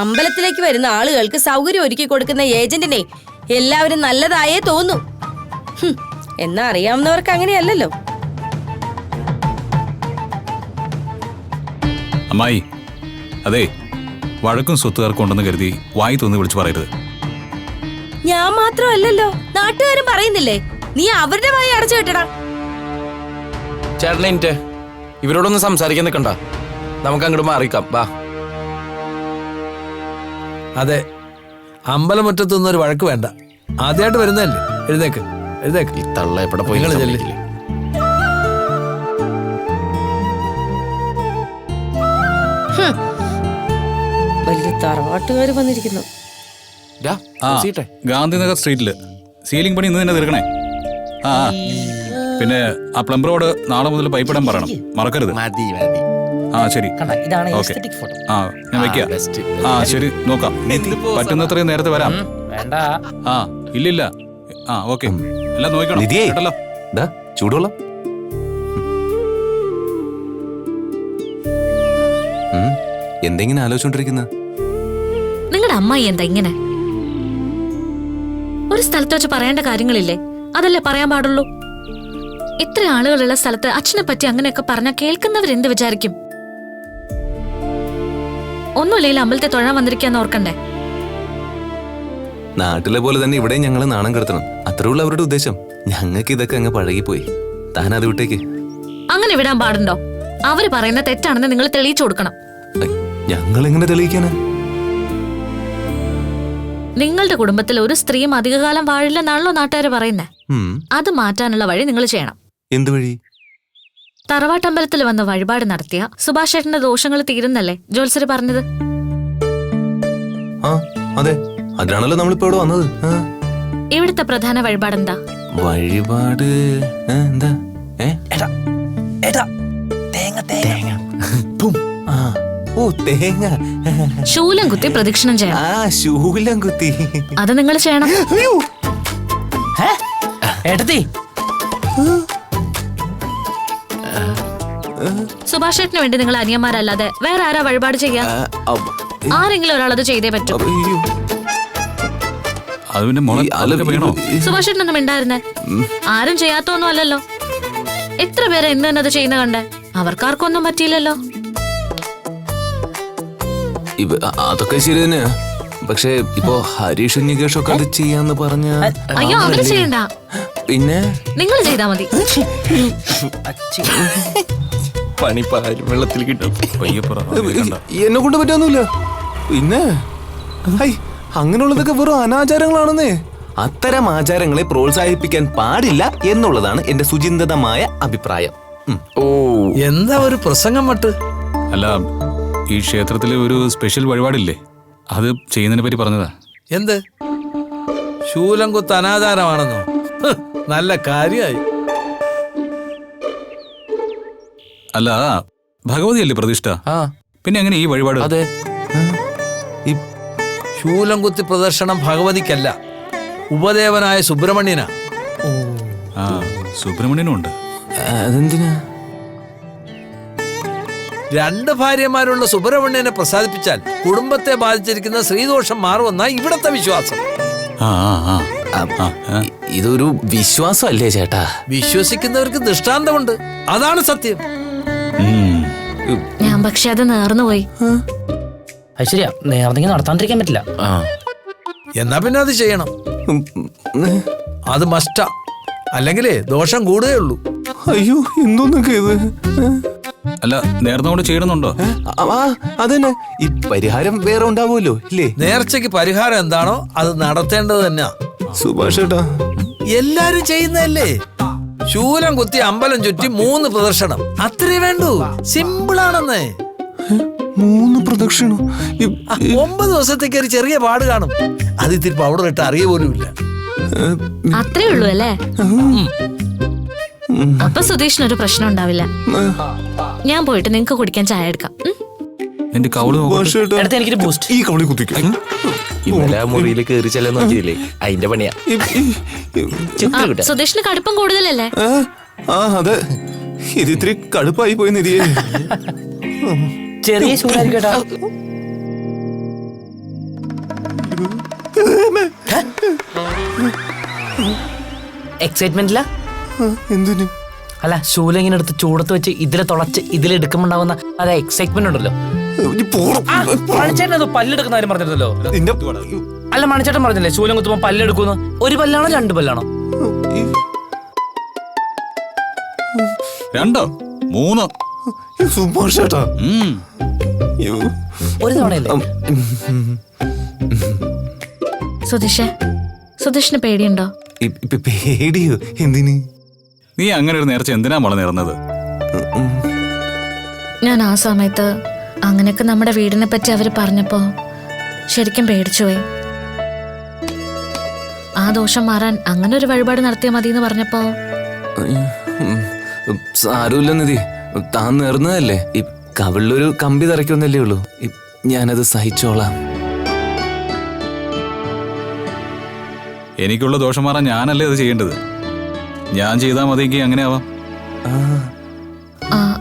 അമ്പലത്തിലേക്ക് വരുന്ന ആളുകൾക്ക് സൗകര്യം ഒരുക്കി കൊടുക്കുന്ന ഏജന്റിനെ എല്ലാവരും നല്ലതായേ തോന്നൂ. എന്നാ അറിയാവുന്നവർക്ക് അങ്ങനെയല്ലല്ലോ. അമ്മായി, അതെ, വഴക്കും സ്വത്തുകാർക്കും ഉണ്ടെന്ന് കരുതി വായി തോന്നി വിളിച്ചു പറയരുത്. ഞാൻ മാത്രമല്ലല്ലോ, നാട്ടുകാരും പറയുന്നില്ലേ. നീ അവരുടെ വായി അടച്ചു വിട്ടടാ. ചേട്ടനെ ഇവരോടൊന്നും സംസാരിക്കാൻ നിൽക്കണ്ട, നമുക്ക് അങ്ങോട്ട് മാറിക്കാം. വാ. അതെ, അമ്പലമുറ്റത്തൊന്നും ഒരു വഴക്ക് വേണ്ട. ആദ്യമായിട്ട് വരുന്നതല്ലേ. എഴുന്നേക്ക് എഴുന്നേക്ക്. ഈ തള്ള എവിടെ പോയി? വലിയ തറവാട്ടുകാര് വന്നിരിക്കുന്നു. ഗാന്ധിനഗർ സ്ട്രീറ്റില് സീലിംഗ് പണി ഇന്ന് തന്നെ തീർക്കണേ. ആ പിന്നെ ആ പ്ലംബറോട് നാളെ മുതൽ പൈപ്പ് ഇടാൻ പറയണം, മറക്കരുത്. ആ ശരി, ഓക്കെ. ആ ഞാൻ വെക്കാം. ആ ശരി, നോക്കാം. പറ്റുന്നത്രയും നേരത്തെ വരാം. ആ ഇല്ലില്ല. ആ ഓക്കെ, എല്ലാം നോക്കണം കേട്ടല്ലോ. ചൂടുവെള്ളം എന്തെങ്കിലും ആലോചിച്ചോണ്ടിരിക്കുന്ന നിങ്ങളുടെ അമ്മായി എന്താ ഇങ്ങനെ? ഒരു സ്ഥലത്ത് വെച്ച് പറയേണ്ട കാര്യങ്ങളില്ലേ, അതല്ലേ പറയാൻ പാടുള്ളൂ. ഇത്ര ആളുകളുള്ള സ്ഥലത്ത് അച്ഛനെ പറ്റി അങ്ങനെയൊക്കെ പറഞ്ഞാൽ കേൾക്കുന്നവരെന്ത് വിചാരിക്കും? ഒന്നുമില്ലെങ്കിൽ അമ്പലത്തെ തൊഴാൻ വന്നിരിക്കാന്ന് ഓർക്കണ്ടേ? നാട്ടിലെ പോലെ തന്നെ ഇവിടെ ഞങ്ങളെ നാണം കെടുത്തണം, അത്രേ ഉള്ളൂ അവരുടെ ഉദ്ദേശം. ഞങ്ങൾക്ക് ഇതൊക്കെ അങ്ങ് പഴകിപ്പോയി. താൻ അത് വിട്ടേക്ക്. അങ്ങനെ വിടാൻ പാടുണ്ടോ? അവര് പറയുന്ന തെറ്റാണെന്ന് നിങ്ങൾ തെളിയിച്ചു കൊടുക്കണം. ഞങ്ങൾ എങ്ങനെ തെളിയിക്കാനാ? നിങ്ങളുടെ കുടുംബത്തിൽ ഒരു സ്ത്രീയും അധികകാലം വാഴില്ലെന്നാണല്ലോ നാട്ടുകാര് പറയുന്നേ. അത് മാറ്റാനുള്ള വഴി നിങ്ങൾ ചെയ്യണം. എന്ത് വഴി? തറവാട്ടമ്പലത്തിൽ വന്ന് വഴിപാട് നടത്തിയ സുഭാഷ് ചേട്ടന്റെ ദോഷങ്ങൾ തീരുന്നല്ലേ ജോത്സര് പറഞ്ഞത്? അതെ, അതിനാണല്ലോ നമ്മളിപ്പോ ഇവിടെ വന്നത്. ഇവിടുത്തെ പ്രധാന വഴിപാട് എന്താ? വഴിപാട് എന്താ? ഓ, തേങ്ങ. ശൂലം കുത്തി പ്രദക്ഷിണം ചെയ്യണം. ശൂലം കുത്തി അത് നിങ്ങൾ ചെയ്യണം. സുഭാഷ് ചേട്ടന് വേണ്ടി നിങ്ങൾ അനിയന്മാരല്ലാതെ വേറെ ആരാ വഴിപാട് ചെയ്യാ? ആരെങ്കിലും ഒരാൾ അത് ചെയ്തേ പറ്റൂ. സുഭാഷ് ചേട്ടനൊന്നും ഉണ്ടായിരുന്നേ. ആരും ചെയ്യാത്തൊന്നും അല്ലല്ലോ. എത്ര പേരെ ഇന്ന് തന്നെ അത് ചെയ്യുന്ന കണ്ടേ? അവർക്കാർക്കൊന്നും പറ്റിയില്ലല്ലോ. അതൊക്കെ ശരി തന്നെയാ, പക്ഷെ ഇപ്പോ ഹരീഷ് നികേഷൊക്കെ അത് ചെയ്യാന്ന് പറഞ്ഞ. അയ്യോ, അവര് ചെയ്യണ്ട. പിന്നെ നിങ്ങൾ ചെയ്താ മതി. പണി വെള്ളത്തിൽ കിട്ടും. എന്നെ കൊണ്ട് പറ്റൊന്നുമില്ല. പിന്നെ അങ്ങനെയുള്ളതൊക്കെ വെറും അനാചാരങ്ങളാണെന്നേ. അത്തരം ആചാരങ്ങളെ പ്രോത്സാഹിപ്പിക്കാൻ പാടില്ല എന്നുള്ളതാണ് എന്റെ സുചിന്തിതമായ അഭിപ്രായം. ഓ, എന്താ ഒരു പ്രസംഗം മട്ട്? അല്ല, ഈ ക്ഷേത്രത്തിലെ ഒരു സ്പെഷ്യൽ വഴിപാടില്ലേ, അത് ചെയ്യുന്നതിനെ പറ്റി പറഞ്ഞതാ. എന്ത്? ശൂലം കുത്ത് അനാചാരമാണെന്നോ? നല്ല കാര്യായി. അല്ല, ഭഗവതിയല്ലേ പ്രതിഷ്ഠ, പിന്നെ എങ്ങനെ ഈ വഴിപാട്? അതെ, ഈ ശൂലം കുത്തി പ്രദർശനം ഭഗവതിക്കല്ല, ഉപദേവനായ സുബ്രഹ്മണ്യനാ. സുബ്രഹ്മണ്യനും ഉണ്ട്. അതെന്തിനാ? 2 ഭാര്യമാരുള്ള സുബ്രഹ്മണ്യനെ പ്രസാദിപ്പിച്ചാൽ കുടുംബത്തെ ബാധിച്ചിരിക്കുന്ന സ്ത്രീദോഷം മാറുമെന്നാ ഇവിടത്തെ വിശ്വാസം. ഇതൊരു വിശ്വാസം അല്ലേ ചേട്ടാ? വിശ്വസിക്കുന്നവർക്ക് ദൃഷ്ടാന്തമുണ്ട്, അതാണ് സത്യം. ഞാൻ പക്ഷെ അത് നേർന്നുപോയി. ശരിയാ, നേർന്നെങ്കിൽ നടത്താണ്ടിരിക്കാൻ പറ്റില്ല. എന്നാ പിന്നെ അത് ചെയ്യണം. അത് മസ്റ്റാ, അല്ലെങ്കിലേ ദോഷം കൂടുകയേ ഉള്ളൂ. അയ്യോ, എന്തോന്നൊക്കെ ഇത്? അല്ല, നേർന്നോട് ചെയ്യണമെന്നുണ്ടോ? അതന്നെ, ഈ പരിഹാരം വേറെ ഉണ്ടാവുമല്ലോ ഇല്ലേ? നേർച്ചയ്ക്ക് പരിഹാരം എന്താണോ അത് നടത്തേണ്ടത് തന്നെ. സുഭാഷ് ചേട്ടാ, എല്ലാരും ചെയ്യുന്നതല്ലേ? ശൂലം കുത്തി അമ്പലം ചുറ്റി 3 പ്രദക്ഷിണം, അത്രേ വേണ്ടൂ. സിമ്പിളാണെന്നേ. 3 പ്രദക്ഷിണം 9 ദിവസത്തേക്ക് ഒരു ചെറിയ പാട് കാണും. അത് ഇത്തിരി പൗഡർ ഇട്ട് അറിയ പോലുമില്ല. അത്രേ ഉള്ളൂ അല്ലേ? അപ്പൊ സുധീഷിനൊരു പ്രശ്നം ഉണ്ടാവില്ല. ഞാൻ പോയിട്ട് നിങ്ങക്ക് കുടിക്കാൻ ചായ എടുക്കാം. നിന്റെ കവള് നോക്കട്ടെ. സുഭാഷേട്ടാ, അടുത്ത എനിക്കൊരു ബൂസ്റ്റ്. ഈ കവളി കുത്തിക്കും. ഇന്നലെ ആ മുറിയിൽ കയറി ചെല്ലാൻ നോക്കിയില്ലേ, അതിന്റെ പണിയാ. സുധീഷിന് കടുപ്പം കൂടുതലല്ലേ? ആ അതെ, ഇത് ഇത്തിരി കടുപ്പായി പോയി നിധിയെ. ചെറിയ ചൂടായിരിക്കും കേട്ടാ. എക്സൈറ്റ്മെന്റില്ല? എന്തിനു? അല്ല, ശൂലം ഇങ്ങനെ എടുത്ത് ചൂടത്ത് വെച്ച് ഇതിലെ തുളച്ച് ഇതിലെടുക്കുമ്പോണ്ടാവുന്ന അത് എക്സൈറ്റ്മെന്റ് ഉണ്ടല്ലോ. മണിച്ചേട്ടൻ അത് പല്ലെടുക്കുന്ന കാര്യം പറഞ്ഞിരുന്നല്ലോ. അല്ല, മണിച്ചേട്ടൻ പറഞ്ഞില്ലേ ശൂലം കുത്തുമ്പോ പല്ലെടുക്കുന്നു. ഒരു പല്ലാണോ 2 പല്ലാണോ? 2 3. സുഭാഷേട്ടാ, ഒരു തവണയല്ലേ? സുധീഷിന് പേടിയുണ്ടോ? പേടിയോ? എന്തിന്? നീ അങ്ങനെ ഒരു നേർച്ച എന്തിനാ മോളെ നേർന്നത്? ഞാൻ ആ സമയത്ത് അങ്ങനെയൊക്കെ നമ്മുടെ വീടിനെ പറ്റി അവര് പറഞ്ഞപ്പോ ശരിക്കും പേടിച്ചുപോയി. ആ ദോഷം മാറാൻ അങ്ങനെ ഒരു വഴിപാട് നടത്തിയാൽ മതി എന്ന് പറഞ്ഞപ്പോ സാരമില്ല നിധി, താൻ നേർന്നതല്ലേ. ഈ കവിളിലൊരു കമ്പി തറയ്ക്കൊന്നല്ലേ ഉള്ളൂ. ഞാനത് സഹിച്ചോളാം. എനിക്കുള്ള ദോഷം മാറാൻ ഞാനല്ലേ അത് ചെയ്യേണ്ടത്. ഞാൻ ചെയ്താൽ മതിയെങ്കിൽ അങ്ങനെ ആവാം.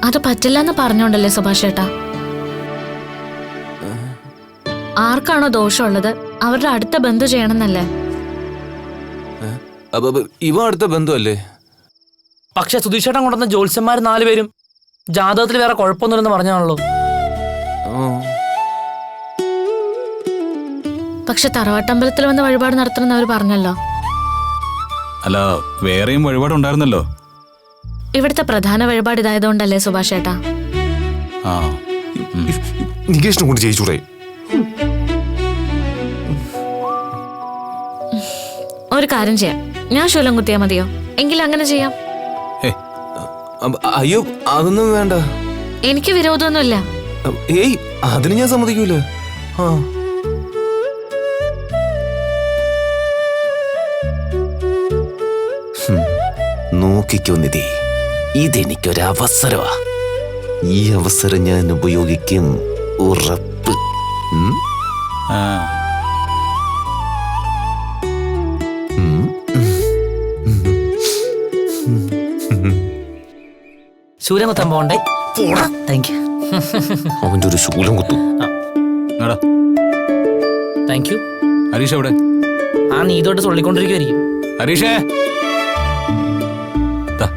അത് പറ്റില്ല എന്ന് പറഞ്ഞോണ്ടല്ലേ സുഭാഷ് ചേട്ടാ? ആർക്കാണോ ദോഷമുള്ളത് അവരുടെ അടുത്ത ബന്ധു ചെയ്യണമെന്നല്ലേ? ഇവ അടുത്ത ബന്ധുവല്ലേ? പക്ഷെ സുധീഷേട്ടൻ കൊണ്ടുവന്ന ജ്യോത്സ്യന്മാർ 4 പേരും ജാതകത്തിൽ വേറെ കുഴപ്പമൊന്നുമില്ലെന്ന് പറഞ്ഞാണല്ലോ. പക്ഷെ തറവാട്ടമ്പലത്തിൽ വന്ന് വഴിപാട് നടത്തണമെന്ന് അവർ പറഞ്ഞല്ലോ. അല്ല, വേറെയും വഴിപാടുണ്ടായിരുന്നല്ലോ. ഇവിടുത്തെ പ്രധാന വഴിപാട് ഇതായതുകൊണ്ടല്ലേ സുഭാഷ് ചേട്ടാ? ആ, നികേഷിനെ കൊണ്ട് ചെയ്യിച്ചൂടെ? ഒരു കാര്യം ചെയ്യാം, ഞാൻ ശൂലം കുത്തിയാ മതിയോ? എങ്കിൽ അങ്ങനെ ചെയ്യാം. അയ്യോ, അതൊന്നും വേണ്ട. എനിക്ക് വിരോധമൊന്നുമില്ല. ഏയ്, അതിന് ഞാൻ സമ്മതിക്കൂല. നോക്കിക്കോ നിധി, ഇതെനിക്കൊരവസരമാ. ഈ അവസരം ഞാൻ ഉപയോഗിക്കും, ഉറപ്പ്. ആ. ശൂലം കുത്താൻ പോകണ്ടേ? Thank you. അവന്റെ ഒരു ശൂലം കുത്തു. എടാ, താങ്ക് യു. ഹരീഷ് എവിടെ? ആ, നീ ഇതോട്ട് തുള്ളിക്കൊണ്ടിരിക്കുമായിരിക്കും. ഹരീഷേ, ദാ.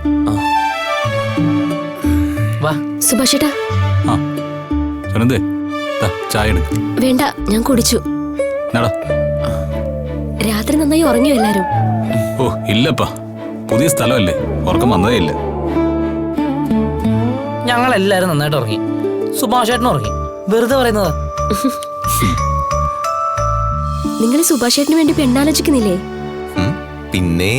വാ. സുഭാഷ് ചേട്ടാ, ആ സുനന്ദേ, ദാ ചായ എടുക്ക്. വേണ്ട, ഞാൻ കുടിച്ചു. എടാ. രാത്രി നന്നായി ഉറങ്ങിയോ എല്ലാരും? ഓ ഇല്ലപ്പാ, പുതിയ സ്ഥലമല്ലേ, ഉറക്കം വന്നതേ ഇല്ല. ഞങ്ങളെല്ലാരും നന്നായിട്ട് ഉറങ്ങി. സുഭാഷേട്ടനും ഉറങ്ങി. വെറുതെ പറയുന്നതാ. നിങ്ങൾ സുഭാഷ് ചേട്ടന് വേണ്ടി പെണ്ണാലോചിക്കുന്നില്ലേ? പിന്നെ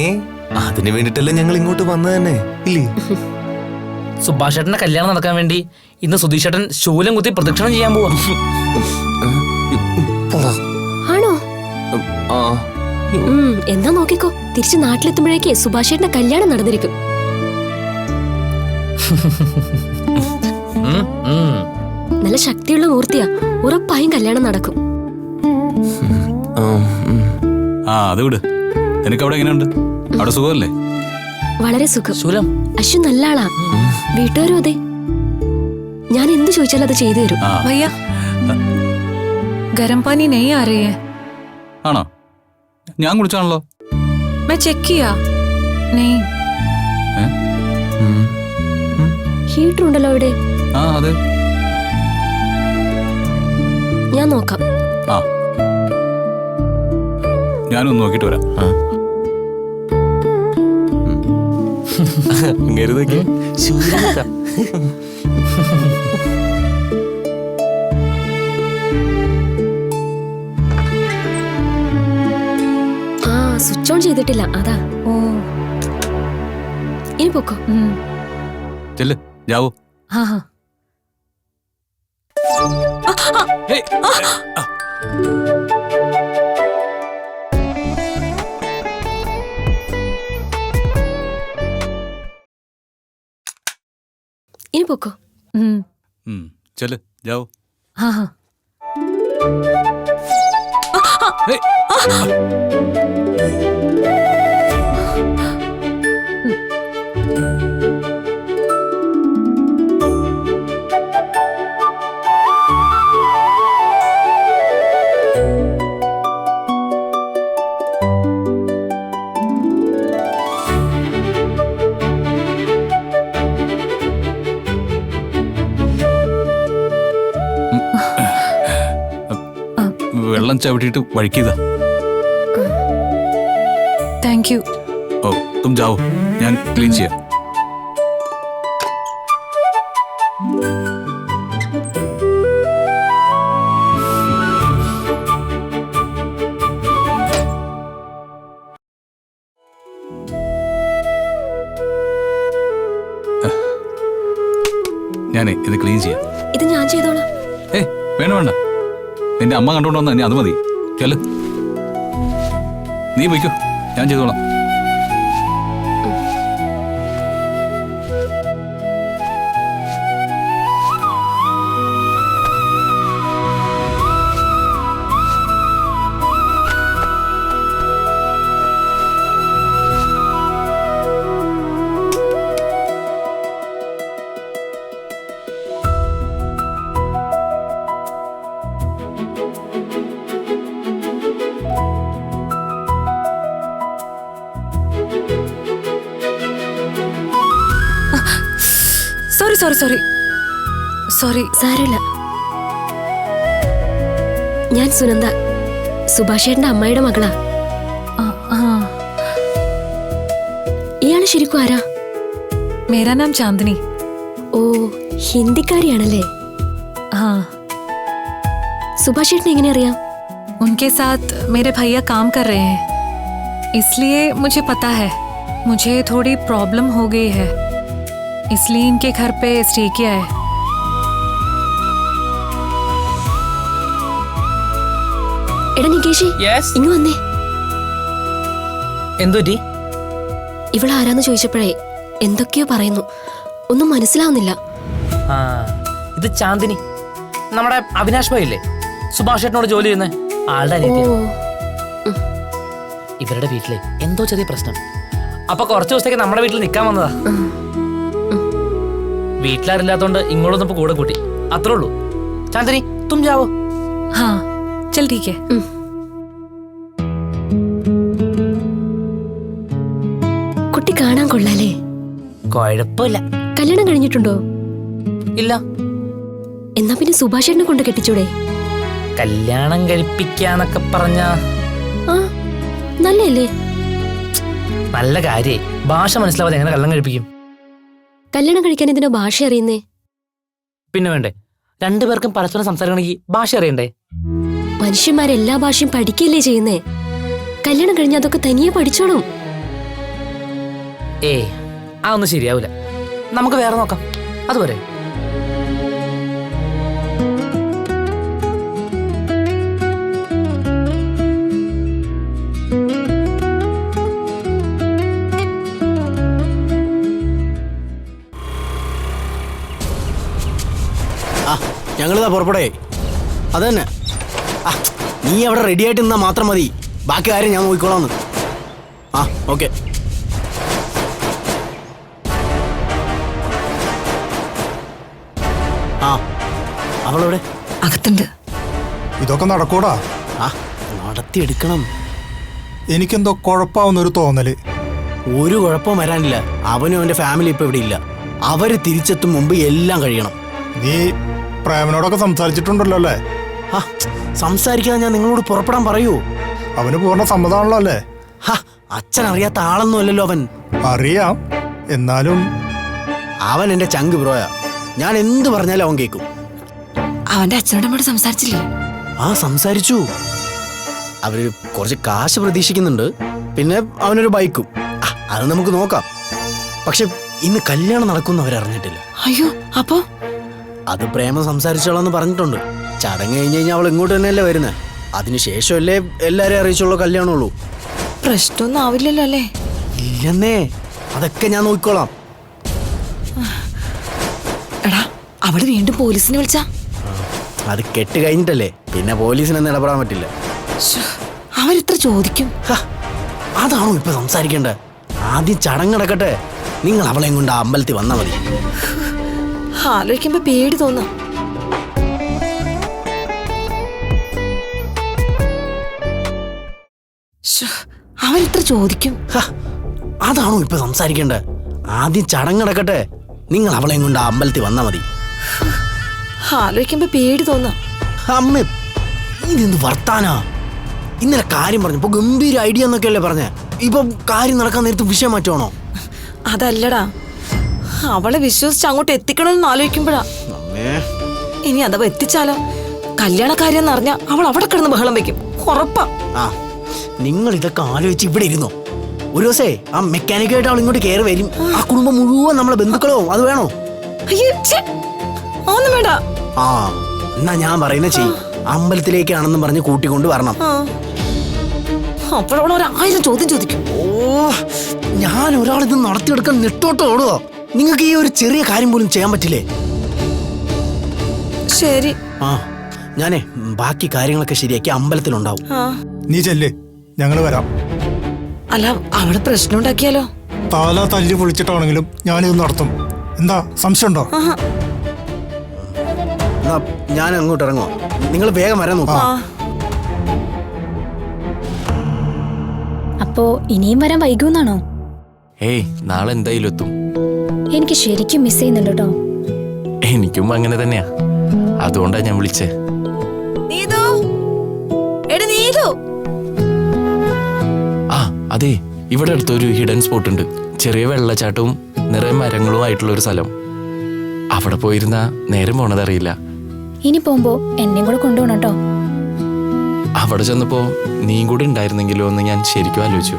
അതിനു വേണ്ടിട്ടല്ലേ ഞങ്ങൾ ഇങ്ങോട്ട് വന്നത് തന്നെ, ഇല്ലേ? സുഭാഷേട്ടന്റെ കല്യാണം നടക്കാൻ വേണ്ടി ഇന്ന് സുധീഷേട്ടൻ ശൂലം കുത്തി പ്രദക്ഷിണം ചെയ്യാൻ പോവാ. ആണോ? ആ, എന്നാ നോക്കിക്കോ, തിരിച്ച് നാട്ടിലെത്തുമ്പോഴേക്കേ സുഭാഷ് ചേട്ടന്റെ കല്യാണം നടന്നിരിക്കും. നല്ല ശക്തിയുള്ള മൂർത്തിയാ, ഉറപ്പായും കല്യാണം നടക്കും. ആ അത് വിട്. നിനക്ക് അവിടെ എങ്ങനെയുണ്ട്? അവിടെ സുഖമല്ലേ? വളരെ സുഖം. ശൂലം അശ്വൻ നല്ല ആളാ, വീട്ടുകാരും അതെ. ഞാൻ എന്ത് ചോദിച്ചാലും അത് ചെയ്തു തരും. भैया गर्म पानी नहीं आ रही है। ആണോ? ഞാൻ കുളിച്ചാണല്ലോ. मैं चेक किया नहीं। ഹീറ്റർ ഉണ്ടല്ലോ ഇവിടെ. ആ അതെ, ഞാൻ നോക്കാം. ആ ഞാനൊന്ന് നോക്കിട്ട് വരാം. ഇങ്ങരുതൊക്കെ ആ, സ്വിച്ച് ഓൺ ചെയ്തിട്ടില്ല, അതാ. ओ ഇനി പൊക്കോ. ചെല്ല്, ജാവോ. हाँ हाँ ഹേയ്, ആ. ഇനി പൊക്കോ. ചെല്ല്, ജാവോ. हाँ हाँ വെള്ളം ചവിട്ടിയിട്ട് വഴിക്കുക. Thank you. ഓ തും ജാവോ, ഞാൻ ക്ലീൻ ചെയ്യാം. ഞാനേ ഇത് ക്ലീൻ ചെയ്യാം. ഇത് ഞാൻ ചെയ്തോളാം. വേണ്ട വേണ്ട, നിന്റെ അമ്മ കണ്ടോണ്ട് വന്നാ അത് മതി. ചെല്, നീ പോയിക്കോ, ഞാൻ ചെയ്തോളാം. Sorry sorry sorry sorry. സാരമില്ല. ഞാൻ സുനന്ദ, സുഭാഷേട്ടന്റെ അമ്മയുടെ മകളാ. हाँ ഇയാള് ശരിക്കും ആരാ? मेरा नाम चांदनी. ഓ, ഹിന്ദിക്കാരിയാണല്ലേ. हाँ സുഭാഷേട്ടനെ എങ്ങനെ അറിയാം? उनके साथ मेरे भैया काम कर रहे हैं, इसलिए मुझे पता है. मुझे थोड़ी प्रॉब्लम हो गई है, इसलिए इनके घर पे स्टे किया है. എടാ നികേഷ്, യെസ്. ഇങ്ങ് വന്നേ. എന്തുപറ്റി? ഇവളാരാന്ന് ചോദിച്ചപ്പോഴേ എന്തൊക്കെയോ പറയുന്നു, ഒന്നും മനസ്സിലാവുന്നില്ല. ആ, ഇത് ചാന്ദിനി, നമ്മുടെ അവിനാഷ് ഭായി ഇല്ലേ, സുഭാഷ് ചേട്ടനോട് ജോലി ചെയ്യുന്ന ആളുടെ ഓ, അനിയത്തിയാ. ഇവരുടെ വീട്ടിലെ എന്തോ ചെറിയ പ്രശ്നം, അപ്പൊ കുറച്ച് ദിവസത്തേക്ക് നമ്മുടെ വീട്ടിൽ നിൽക്കാൻ വന്നതാ. വീട്ടിലാരില്ലാത്തോണ്ട് ഇങ്ങോട്ടൊന്നും കൂടെ കൂട്ടി, അത്രേ ഉള്ളൂ. ചാന്ദിനി, തും ജാവോ. हाँ चल ठीक है. കുട്ടി കാണാൻ കൊള്ളാലേ. കുഴപ്പമില്ല. കല്യാണം കഴിഞ്ഞിട്ടുണ്ടോ? ഇല്ല. എന്നാ പിന്നെ സുഭാഷേട്ടനെ കൊണ്ട് കെട്ടിച്ചൂടെ? കല്യാണം കഴിപ്പിക്കാന്നൊക്കെ പറഞ്ഞ ആ, നല്ലല്ലേ. നല്ല കാര്യേ. ഭാഷ മനസ്സിലാവാതെ എങ്ങനെ കല്യാണം കഴിപ്പിക്കും? കല്യാണം കഴിക്കാൻ ഇതിന്റെ ഭാഷ അറിയുന്നേ? പിന്നെ വേണ്ടേ, രണ്ടുപേർക്കും പരസ്പരം സംസാരിക്കണമെങ്കിൽ ഭാഷ അറിയണ്ടേ? മനുഷ്യന്മാരെല്ലാ ഭാഷയും പഠിക്കല്ലേ ചെയ്യുന്നേ. കല്യാണം കഴിഞ്ഞാൽ അതൊക്കെ തനിയെ പഠിച്ചോളും. അതൊന്നും ശരിയാവില്ല. നമുക്ക് വേറെ നോക്കാം, അതുപോലെ. ഞങ്ങളിതാ പുറപ്പെടേ. അത് തന്നെ. ആ, നീ അവിടെ റെഡി ആയിട്ട് നിന്നാൽ മാത്രം മതി, ബാക്കി കാര്യം ഞാൻ നോക്കിക്കോളാന്ന്. ആ, ഓക്കെ. ആ, അവളെവിടെ? അകത്തുണ്ട്. ഇതൊക്കെ നടക്കൂടാ? ആ, നടത്തിയെടുക്കണം. എനിക്കെന്തോ കുഴപ്പാവുന്നൊരു തോന്നല്. ഒരു കുഴപ്പവും വരാനില്ല. അവനും അവന്റെ ഫാമിലി ഇപ്പൊ ഇവിടെ ഇല്ല. അവര് തിരിച്ചെത്തും മുമ്പ് എല്ലാം കഴിയണം. നീ പ്രേമനോടൊക്കെ സംസാരിച്ചിട്ടുണ്ടല്ലോ അല്ലേ? ആ, സംസാരിക്കാതെ ഞാൻ നിങ്ങളോട് പുറപ്പെടാൻ പറയൂ? അവന് പൂർണ്ണ സമ്മതമാണല്ലോ അല്ലേ? അച്ഛൻ അറിയാത്ത ആളൊന്നും അല്ലല്ലോ അവൻ. അറിയാം, എന്നാലും അവൻ എന്റെ ചങ്ക് ബ്രോയാ. ഞാൻ എന്ത് പറഞ്ഞാലും അവൻ കേൾക്കും. അവന്റെ അച്ഛനോട് നമ്മോട് സംസാരിച്ചില്ലേ? ആ, സംസാരിച്ചു. അവര് കുറച്ച് കാശ് പ്രതീക്ഷിക്കുന്നുണ്ട്, പിന്നെ അവനൊരു ബൈക്കും. അത് നമുക്ക് നോക്കാം. പക്ഷെ ഇന്ന് കല്യാണം നടക്കുമെന്ന് അവരറിഞ്ഞിട്ടില്ല. അയ്യോ, അപ്പോ അത് പ്രേമം സംസാരിച്ചോളാന്ന് പറഞ്ഞിട്ടുണ്ട്. ചടങ്ങ് കഴിഞ്ഞ് കഴിഞ്ഞാൽ അവൾ ഇങ്ങോട്ട് തന്നെയല്ലേ വരുന്നത്. അതിനുശേഷമല്ലേ എല്ലാരെയും അറിയിച്ചുള്ള കല്യാണമുള്ളൂ. പ്രശ്നമൊന്നും ആവില്ലല്ലോ അല്ലേ? ഇല്ലെന്നേ, അതൊക്കെ ഞാൻ നോക്കിക്കോളാം. എടാ, അവള് വീണ്ടും പോലീസിനെ വിളിച്ചാ? അത് കെട്ട് കഴിഞ്ഞിട്ടല്ലേ, പിന്നെ പോലീസിനൊന്നും ഇടപെടാൻ പറ്റില്ല. അവരിത്ര ചോദിക്കും. അതാണോ ഇപ്പൊ സംസാരിക്കേണ്ടത്? ആദ്യം ചടങ്ങടക്കട്ടെ. നിങ്ങൾ അവളെയും കൊണ്ട് ആ അമ്പലത്തിൽ വന്നാ മതി. ആലോചിക്കുമ്പോ പേടി തോന്നാം. അവരിത്ര ചോദിക്കും. അതാണോ ഇപ്പൊ സംസാരിക്കേണ്ടത്? ആദ്യം ചടങ്ങടക്കട്ടെ. നിങ്ങൾ അവളെയും കൊണ്ട് ആ അമ്പലത്തിൽ വന്നാ മതി. ആലോചിക്കുമ്പോ പേടി തോന്നാം. അമ്മ ഇതെന്ത് വർത്താനാ? ഇന്നലെ കാര്യം പറഞ്ഞപ്പോ ഗംഭീര ഐഡിയ എന്നൊക്കെയല്ലേ പറഞ്ഞേ. ഇപ്പൊ കാര്യം നടക്കാൻ നേരത്ത് വിഷയം മാറ്റുവാണോ? അതല്ലടാ, അവളെ വിശ്വസിച്ച് അങ്ങോട്ട് എത്തിക്കണമെന്ന് ആലോചിക്കുമ്പോഴാ. ഇനി അഥവാ എത്തിച്ചാലോ? കല്യാണക്കാരെന്ന് അറിഞ്ഞ അവൾ അവിടെ കിടന്ന് ബഹളം വെക്കും, ഉറപ്പാ. നിങ്ങൾ ഇതൊക്കെ ആലോചിച്ച് ഇവിടെ ഇരുന്നോ? ഒരു ദിവസേ ആ മെക്കാനിക്കായിട്ട് അവൾ ഇങ്ങോട്ട് കയറി വരും. ആ കുടുംബം മുഴുവൻ നമ്മളെ ബന്ധുക്കളോ? അത് വേണോ? ഒന്നും വേണ്ട. എന്നാ ഞാൻ പറയുന്ന ചെയ്യും. അമ്പലത്തിലേക്കാണെന്ന് പറഞ്ഞ് കൂട്ടിക്കൊണ്ട് വരണം. അപ്പോഴവൾ 1000 ചോദ്യം ചോദിക്കും. ഞാൻ ഒരാളിത് നടത്തിയെടുക്കാൻ നെട്ടോട്ടോ ഓടുവോ? നിങ്ങൾക്ക് ഈ ഒരു ചെറിയ കാര്യം പോലും ചെയ്യാൻ പറ്റില്ലേ? ശരി. ഞാനേ ബാക്കി കാര്യങ്ങളൊക്കെ ശരിയാക്കി അമ്പലത്തിലുണ്ടാവും. നീ ചെല്ല്, ഞങ്ങള് വരാം. അല്ല, അവിടെ പ്രശ്നം ഉണ്ടാക്കിയാലോ? താല തല്ലി പൊളിച്ചിട്ടാണെങ്കിലും ഞാനിത് നടത്തും. എന്താ സംശയമുണ്ടോ? ഞാൻ അങ്ങോട്ട് ഇറങ്ങുവാ, നിങ്ങൾ വേഗം വരാൻ നോക്കാം. അപ്പോ ഇനിയും വരാൻ വൈകുന്നാണോ? ഏയ്, നാളെ എന്തായാലും എത്തും. എനിക്ക് ശരിക്കും മിസ് ചെയ്യുന്നുണ്ട് കേട്ടോ. എനിക്കും അങ്ങനെ തന്നെയാ, അതുകൊണ്ടാ ഞാൻ വിളിച്ചേ. ആ അതെ, ഇവിടെ അടുത്തൊരു ഹിഡൻ സ്പോട്ട് ഉണ്ട്. ചെറിയ വെള്ളച്ചാട്ടവും നിറയെ മരങ്ങളും ആയിട്ടുള്ള ഒരു സ്ഥലം. അവിടെ പോയിരുന്ന നേരം പോണതറിയില്ല. ഇനി പോകുമ്പോ എന്നെയും കൂടെ കൊണ്ടുപോകണം കേട്ടോ. അവിടെ ചെന്നപ്പോ നീയും കൂടി ഉണ്ടായിരുന്നെങ്കിലോ എന്ന് ഞാൻ ശരിക്കും ആലോചിച്ചു.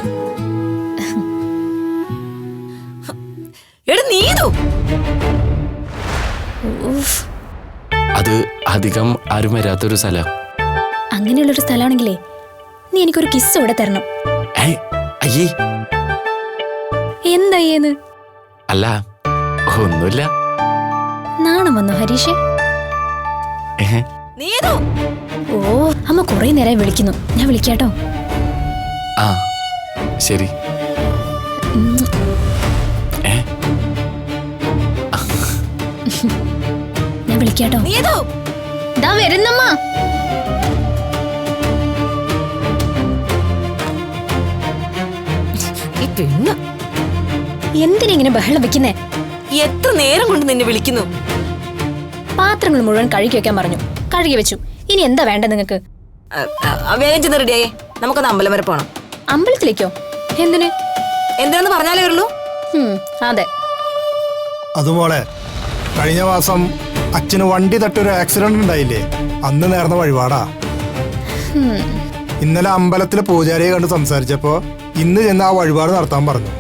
അത് അധികം ആരും വരാത്തൊരു സ്ഥലം. അങ്ങനെയുള്ളൊരു സ്ഥലമാണെങ്കിലേ നീ എനിക്കൊരു കിസ് ഇവിടെ തരണം. അയ്യേ, എന്തായേന്ന്? അല്ല, ഒന്നുമില്ല. നാണം വന്നോ ഹരീഷേ? ഓ, അമ്മ കുറെ നേരമായി വിളിക്കുന്നു. ഞാൻ വിളിക്കാട്ടോ. ആ ശരി. ഞാൻ വിളിക്കാട്ടോ. ദാ വരുന്നമ്മ. എന്തിനിങ്ങനെ ബഹളം വെക്കുന്നേ? എത്ര നേരം കൊണ്ട് നിന്നെ വിളിക്കുന്നു? പാത്രങ്ങൾ മുഴുവൻ കഴുകി വെക്കാൻ പറഞ്ഞു. കഴുകി വെച്ചു. ഇനി എന്താ വേണ്ട നിങ്ങക്ക്? വേഗം ചെന്ന് റെഡിയായേ, നമുക്കൊന്ന് അമ്പലം വരെ പോണം. അമ്പലത്തിലേക്കോ? എന്തിന്? എന്തിനാന്ന് പറഞ്ഞാലേ ഉള്ളൂ. അതെ. അതുപോലെ കഴിഞ്ഞ മാസം അച്ഛന് വണ്ടി തട്ടൊരു ആക്സിഡന്റ് ഉണ്ടായില്ലേ? അന്ന് നേർന്ന വഴിപാടാ. ഇന്നലെ അമ്പലത്തിലെ പൂജാരിയെ കണ്ട് സംസാരിച്ചപ്പോ ഇന്ന് ചെന്ന് ആ വഴിപാട് നടത്താൻ പറഞ്ഞു.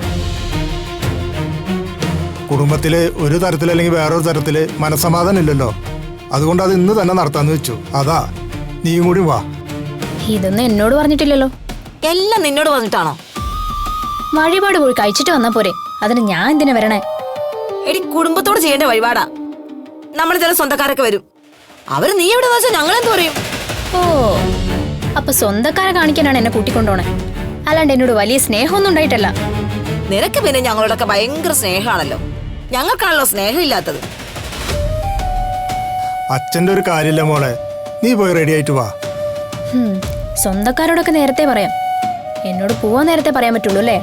കുടുംബത്തില് ഒരു തരത്തിലല്ലെങ്കിൽ വേറൊരു തരത്തില് മനസ്സമാധാനം ഇല്ലല്ലോ, അതുകൊണ്ട് അത് ഇന്ന് തന്നെ നടത്താന്ന് വെച്ചു. അതാ, നീയും കൂടി വാ. ഇതൊന്നും എന്നോട് പറഞ്ഞിട്ടില്ലല്ലോ. എല്ലാം നിന്നോട് പറഞ്ഞിട്ടാണോ? വഴിപാട് പോയി കഴിച്ചിട്ട് വന്നാ പോരെ, അതിന് ഞാൻ എന്തിനാ വരണേ? എടി, കുടുംബത്തോട് ചെയ്യേണ്ട വഴിപാടാ. നമ്മുടെ ചില സ്വന്തക്കാരൊക്കെ വരും. അവര് നീ എവിടെ വെച്ചാൽ ഞങ്ങളെന്ത് പറയും? ഓ, അപ്പൊ സ്വന്തക്കാരെ കാണിക്കാനാണ് എന്നെ കൂട്ടിക്കൊണ്ടോണേ, അല്ലാണ്ട് എന്നോട് വലിയ സ്നേഹമൊന്നും ഉണ്ടായിട്ടല്ല. നിനക്ക് പിന്നെ ഞങ്ങളോടൊക്കെ ഭയങ്കര സ്നേഹമാണല്ലോ. ഞങ്ങൾക്കാണല്ലോ സ്നേഹം ഇല്ലാത്തത്. അച്ഛന്റെ ഒരു കാര്യമില്ല മോളെ, നീ പോയി റെഡി ആയിട്ട് വാ. സ്വന്തക്കാരോടൊക്കെ നേരത്തെ പറയാം, എന്നോട് പോവാൻ നേരത്തെ പറയാൻ പറ്റുള്ളൂ അല്ലേ?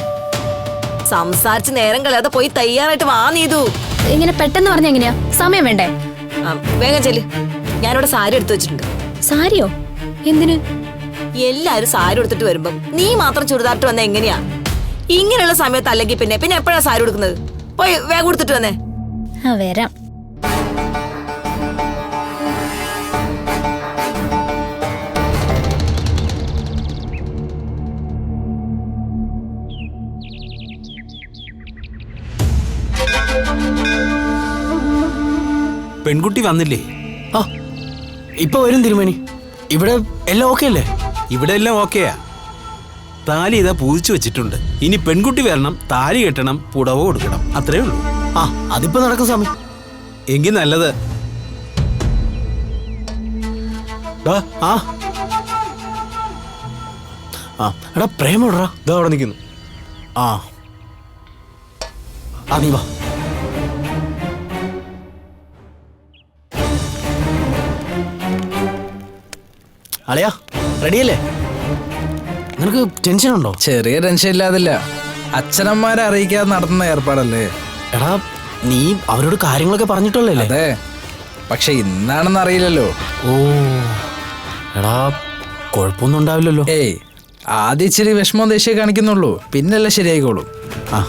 സംസാരിച്ച് നേരം കളയാതെ പോയി തയ്യാറായിട്ട് വാ. നീതു ഇങ്ങനെ പെട്ടെന്ന് പറഞ്ഞ എങ്ങനെയാ? സമയം വേണ്ടേ? വേഗം ചെല്ല്. ഞാനിവിടെ സാരി എടുത്തു വെച്ചിട്ടുണ്ട്. സാരിയോ? എന്തിന്? എല്ലാരും സാരി എടുത്തിട്ട് വരുമ്പോ നീ മാത്രം ചുരിദാറിട്ട് വന്ന എങ്ങനെയാ? ഇങ്ങനെയുള്ള സമയത്ത് അല്ലെങ്കിൽ പിന്നെ എപ്പോഴാ സാരി കൊടുക്കുന്നത്? പോയി വേഗം കൊടുത്തിട്ട് വന്നേ. വരാം. പെൺകുട്ടി വന്നില്ലേ? ഇപ്പൊ വരും തിരുമേനി. ഇവിടെ എല്ലാം ഓക്കെ അല്ലേ? ഇവിടെ എല്ലാം ഓക്കെയാ. താലി ഇതാ പൂജിച്ചു വെച്ചിട്ടുണ്ട്. ഇനി പെൺകുട്ടി വരണം, താലി കെട്ടണം, പുടവ കൊടുക്കണം, അത്രേ ഉള്ളൂ. അതിപ്പോ നടക്കും സ്വാമി. എങ്കിൽ നല്ലത്. ആ ആ എടാ പ്രേമ ഇടാ ഇതാ അവിടെ നിൽക്കുന്നു. ആ ആ നീ വാ. അളിയാ റെഡിയല്ലേ? നിനക്ക് ടെൻഷൻ ഉണ്ടോ? ചെറിയ ടെൻഷൻ ഇല്ലാതില്ല. അച്ഛനമ്മമാരെ അറിയിക്കാതെ നടത്തുന്ന ഏർപ്പാടല്ലേ. എടാ നീ അവരോട് കാര്യങ്ങളൊക്കെ പറഞ്ഞിട്ടുള്ളല്ലേ? അതെ, പക്ഷെ ഇന്നാണെന്ന് അറിയില്ലല്ലോ. ഓ എടാ കുഴപ്പമൊന്നും ഉണ്ടാവില്ലല്ലോ. ഏയ് ആദ്യം ഇച്ചിരി വിഷമം ദേഷ്യം കാണിക്കുന്നുള്ളൂ, പിന്നെല്ലാം ശരിയായിക്കോളൂ. ആ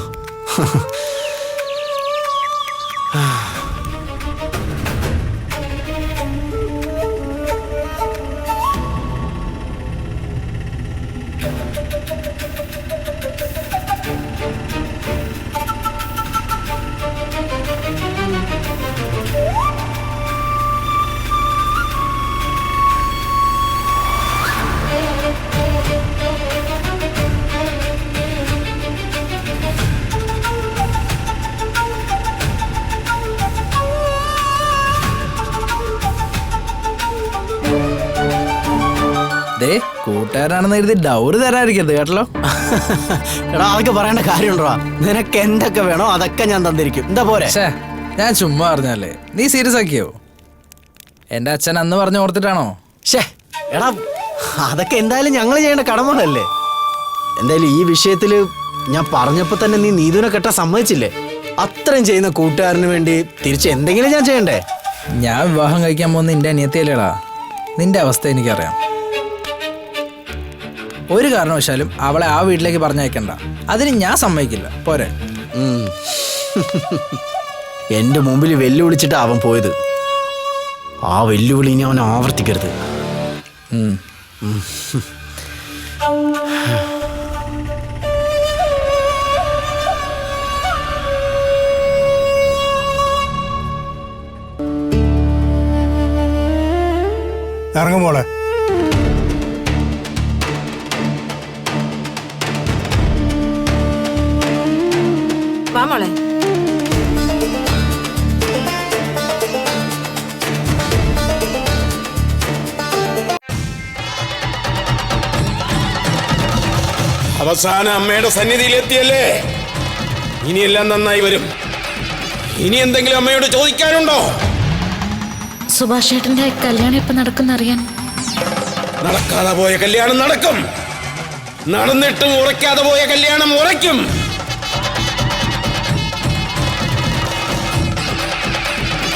ദേ കൂട്ടുകാരാണെന്ന് എഴുതി ഡൗറി തരാതിരിക്കരുത് കേട്ടല്ലോ. എടാ അതൊക്കെ പറയേണ്ട കാര്യമുണ്ടോ? നിനക്ക് എന്തൊക്കെ വേണോ അതൊക്കെ ഞാൻ തന്നിരിക്കും. എന്താ പോരെ? ഛേ, ഞാൻ ചുമ്മാ പറഞ്ഞല്ലേ, നീ സീരിയസ് ആക്കിയോ? എന്റെ അച്ഛൻ അന്ന് പറഞ്ഞു ഓർത്തിട്ടാണോ? ഷേ എടാ അതൊക്കെ എന്തായാലും ഞങ്ങൾ ചെയ്യേണ്ട കടമകളല്ലേ. എന്തായാലും ഈ വിഷയത്തില് ഞാൻ പറഞ്ഞപ്പോ തന്നെ നീ നീതുവിനെ കെട്ടാൻ സമ്മതിച്ചില്ലേ? അത്രയും ചെയ്യുന്ന കൂട്ടുകാരന് വേണ്ടി തിരിച്ച് എന്തെങ്കിലും ഞാൻ ചെയ്യണ്ടേ? ഞാൻ വിവാഹം കഴിക്കാൻ പോകുന്ന നിന്റെ അനിയത്തിയല്ലേടാ. നിന്റെ അവസ്ഥ എനിക്കറിയാം. ഒരു കാരണവശാലും അവളെ ആ വീട്ടിലേക്ക് പറഞ്ഞയക്കണ്ട. അതിന് ഞാൻ സമ്മതിക്കില്ല. പോരെ? എന്റെ മുമ്പിൽ വെല്ലുവിളിച്ചിട്ട് അവൻ പോയത്. ആ വെല്ലുവിളി ഇനി അവൻ ആവർത്തിക്കരുത്. ഇറങ്ങും മോളെ. വാ മോളെ. അവസാനം അമ്മയുടെ സന്നിധിയിലെത്തിയല്ലേ? ഇനിയെല്ലാം നന്നായി വരും. ഇനി എന്തെങ്കിലും അമ്മയോട് ചോദിക്കാനുണ്ടോ? സുഭാഷ് ചേട്ടന്റെ കല്യാണം ഇപ്പൊ നടക്കുന്നറിയാൻ. നടക്കാതെ പോയ കല്യാണം നടക്കും. നടന്നിട്ടും ഉറയ്ക്കാതെ പോയ കല്യാണം ഉറയ്ക്കും.